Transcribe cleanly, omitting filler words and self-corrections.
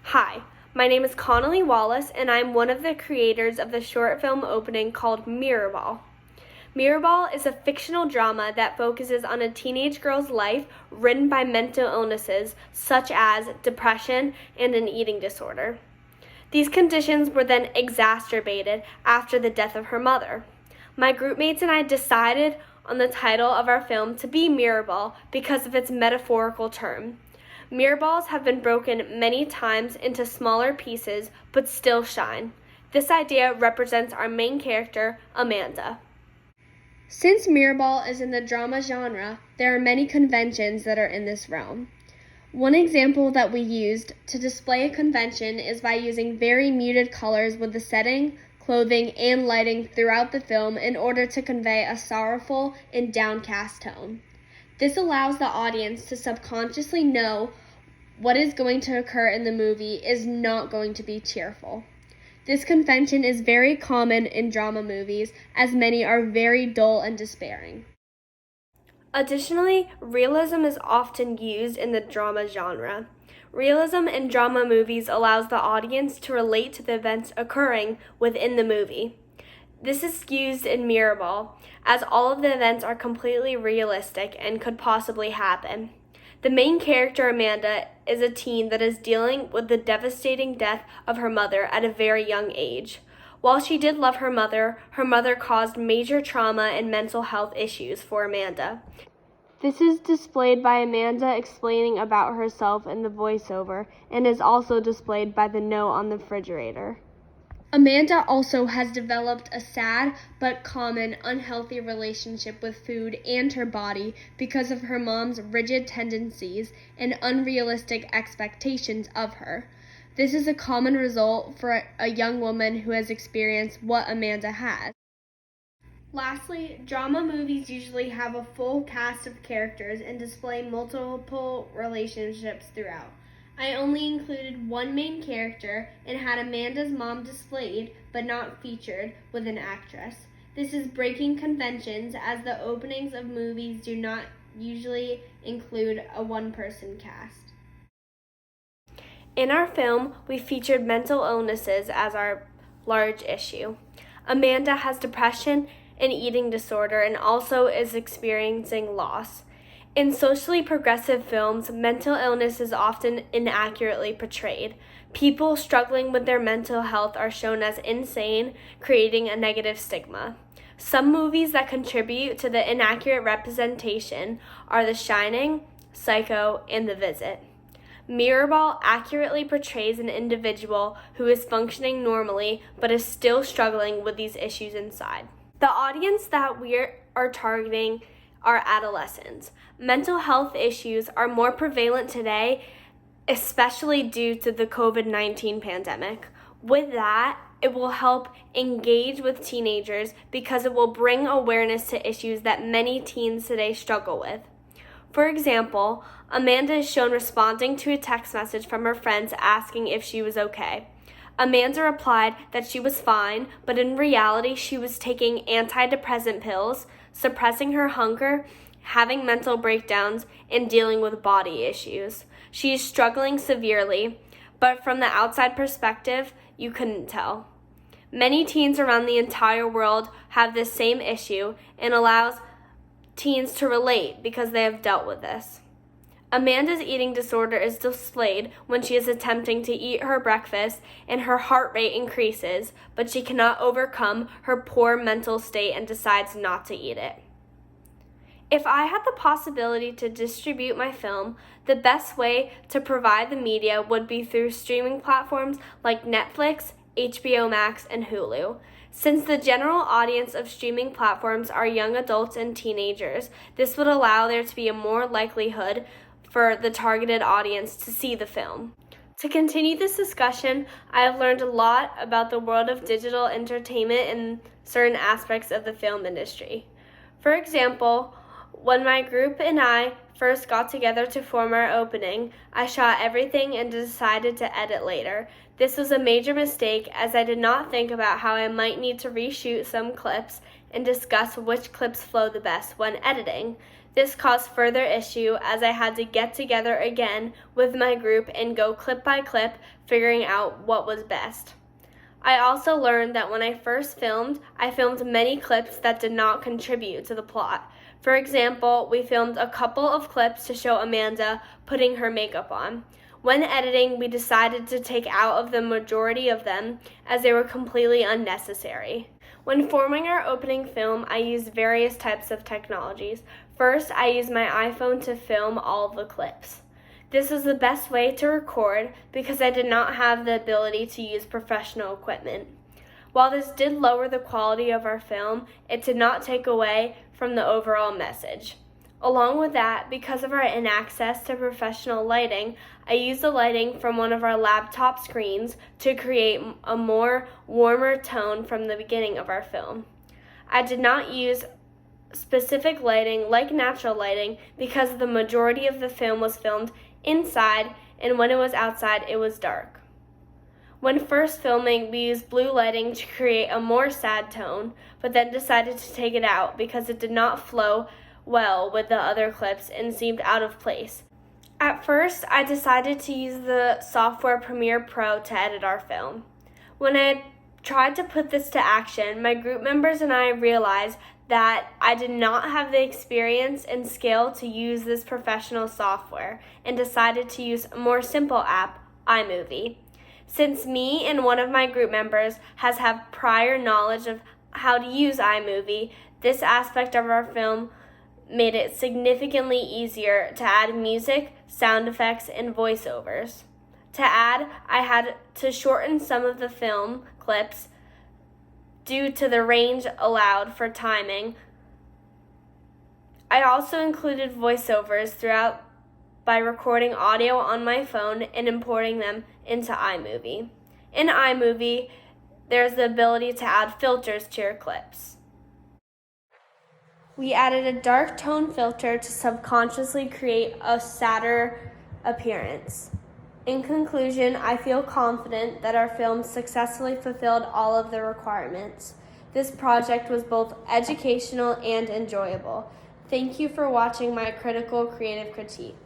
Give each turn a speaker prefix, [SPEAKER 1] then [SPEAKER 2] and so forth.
[SPEAKER 1] Hi, my name is Connolly Wallace, and I'm one of the creators of the short film opening called Mirrorball. Mirrorball is a fictional drama that focuses on a teenage girl's life ridden by mental illnesses such as depression and an eating disorder. These conditions were then exacerbated after the death of her mother. My groupmates and I decided on the title of our film to be Mirrorball because of its metaphorical term. Mirrorballs have been broken many times into smaller pieces but still shine. This idea represents our main character, Amanda. Since Mirrorball is in the drama genre, there are many conventions that are in this realm. One example that we used to display a convention is by using very muted colors with the setting, clothing, and lighting throughout the film in order to convey a sorrowful and downcast tone. This allows the audience to subconsciously know what is going to occur in the movie is not going to be cheerful. This convention is very common in drama movies, as many are very dull and despairing. Additionally, realism is often used in the drama genre. Realism in drama movies allows the audience to relate to the events occurring within the movie. This is used in Mirrorball, as all of the events are completely realistic and could possibly happen. The main character, Amanda, is a teen that is dealing with the devastating death of her mother at a very young age. While she did love her mother caused major trauma and mental health issues for Amanda. This is displayed by Amanda explaining about herself in the voiceover and is also displayed by the note on the refrigerator. Amanda also has developed a sad but common unhealthy relationship with food and her body because of her mom's rigid tendencies and unrealistic expectations of her. This is a common result for a young woman who has experienced what Amanda has. Lastly, drama movies usually have a full cast of characters and display multiple relationships throughout. I only included one main character and had Amanda's mom displayed but not featured with an actress. This is breaking conventions, as the openings of movies do not usually include a one-person cast. In our film, we featured mental illnesses as our large issue. Amanda has depression and eating disorder and also is experiencing loss. In socially progressive films, mental illness is often inaccurately portrayed. People struggling with their mental health are shown as insane, creating a negative stigma. Some movies that contribute to the inaccurate representation are The Shining, Psycho, and The Visit. Mirrorball accurately portrays an individual who is functioning normally but is still struggling with these issues inside. The audience that we are targeting are adolescents. Mental health issues are more prevalent today, especially due to the COVID-19 pandemic. With that, it will help engage with teenagers because it will bring awareness to issues that many teens today struggle with. For example, Amanda is shown responding to a text message from her friends asking if she was okay. Amanda replied that she was fine, but in reality she was taking antidepressant pills, suppressing her hunger, having mental breakdowns, and dealing with body issues. She is struggling severely, but from the outside perspective, you couldn't tell. Many teens around the entire world have this same issue and allows teens to relate because they have dealt with this. Amanda's eating disorder is displayed when she is attempting to eat her breakfast and her heart rate increases, but she cannot overcome her poor mental state and decides not to eat it. If I had the possibility to distribute my film, the best way to provide the media would be through streaming platforms like Netflix, HBO Max, and Hulu. Since the general audience of streaming platforms are young adults and teenagers, this would allow there to be a more likelihood for the targeted audience to see the film. To continue this discussion, I have learned a lot about the world of digital entertainment and certain aspects of the film industry. For example, when my group and I first got together to form our opening, I shot everything and decided to edit later. This was a major mistake, as I did not think about how I might need to reshoot some clips and discuss which clips flow the best when editing. This caused further issue as I had to get together again with my group and go clip by clip, figuring out what was best. I also learned that when I first filmed, I filmed many clips that did not contribute to the plot. For example, we filmed a couple of clips to show Amanda putting her makeup on. When editing, we decided to take out of the majority of them as they were completely unnecessary. When forming our opening film, I used various types of technologies. First, I used my iPhone to film all of the clips. This was the best way to record because I did not have the ability to use professional equipment. While this did lower the quality of our film, it did not take away from the overall message. Along with that, because of our inaccess to professional lighting, I used the lighting from one of our laptop screens to create a more warmer tone from the beginning of our film. I did not use specific lighting like natural lighting because the majority of the film was filmed inside, and when it was outside, it was dark. When first filming, we used blue lighting to create a more sad tone, but then decided to take it out because it did not flow well with the other clips and seemed out of place. At first, I decided to use the software Premiere Pro to edit our film. When I tried to put this to action, my group members and I realized that I did not have the experience and skill to use this professional software and decided to use a more simple app, iMovie. Since me and one of my group members has had prior knowledge of how to use iMovie, this aspect of our film made it significantly easier to add music, sound effects, and voiceovers. To add, I had to shorten some of the film clips due to the range allowed for timing. I also included voiceovers throughout by recording audio on my phone and importing them into iMovie. In iMovie, there's the ability to add filters to your clips. We added a dark tone filter to subconsciously create a sadder appearance. In conclusion, I feel confident that our film successfully fulfilled all of the requirements. This project was both educational and enjoyable. Thank you for watching my critical creative critique.